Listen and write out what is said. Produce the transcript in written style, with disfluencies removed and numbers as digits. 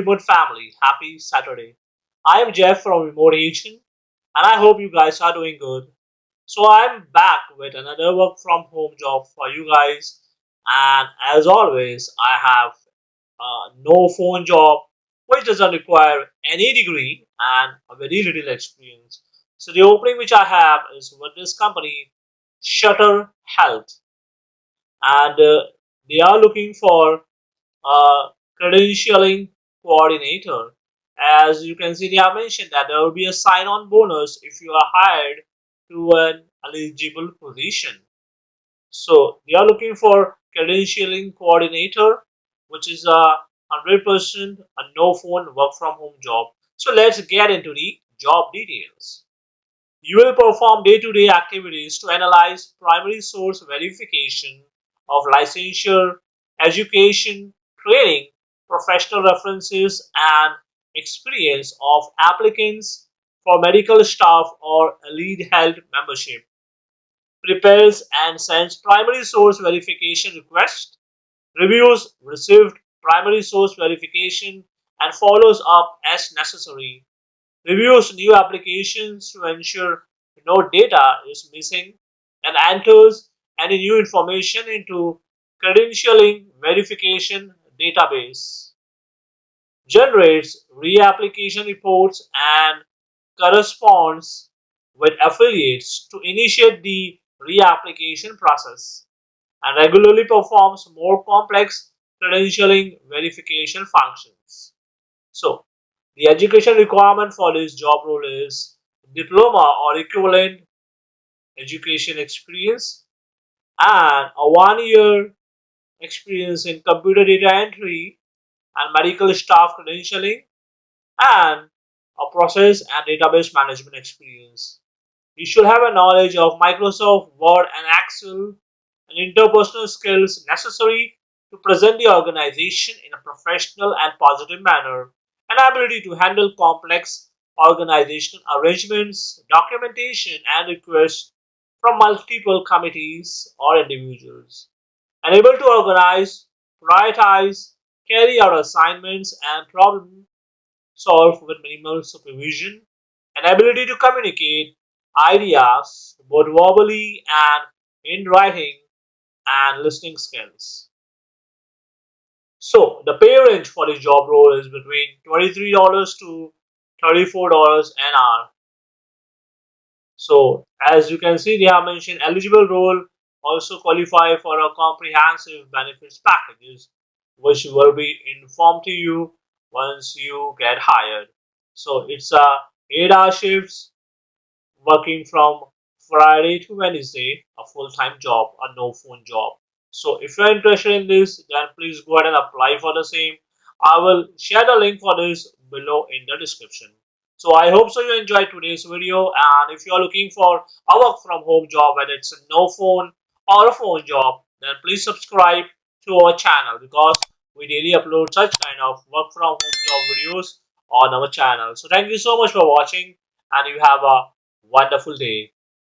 remote family, happy Saturday. I am Jeff from Remote Agent and I hope you guys are doing good. So I'm back with another work from home job for you guys, and as always I have a no phone job which doesn't require any degree and a very little experience. So the opening which I have is with this company Shutter Health, and they are looking for a credentialing coordinator. As you can see, they have mentioned that there will be a sign-on bonus if you are hired to an eligible position. So they are looking for credentialing coordinator, which is a 100% a no phone work from home job. So let's get into the job details. You will perform day-to-day activities to analyze primary source verification of licensure, education, training, professional references, and experience of applicants for medical staff or allied health membership. Prepares and sends primary source verification request, reviews received primary source verification, and follows up as necessary. Reviews new applications to ensure no data is missing, and enters any new information into credentialing verification database. Generates reapplication reports and corresponds with affiliates to initiate the reapplication process, and regularly performs more complex credentialing verification functions. So, the education requirement for this job role is diploma or equivalent education experience and a 1 year experience in computer data entry and medical staff credentialing and a process and database management experience. You should have a knowledge of Microsoft Word and Excel and interpersonal skills necessary to present the organization in a professional and positive manner, an ability to handle complex organizational arrangements, documentation, and requests from multiple committees or individuals, and able to organize, prioritize, carry out assignments, and problem solve with minimal supervision, an ability to communicate ideas both verbally and in writing, and listening skills. So the pay range for this job role is between $23 to $34 an hour. So as you can see, they have mentioned eligible role also qualify for a comprehensive benefits packages, which will be informed to you once you get hired. So it's a 8-hour shifts working from Friday to Wednesday, a full-time job, a no phone job. So if you're interested in this, then please go ahead and apply for the same. I will share the link for this below in the description. So I hope so you enjoyed today's video, and if you're looking for a work from home job, whether it's a no phone or a phone job, then please subscribe to our channel because we daily upload such kind of work from home job videos on our channel. So thank you so much for watching, and you have a wonderful day.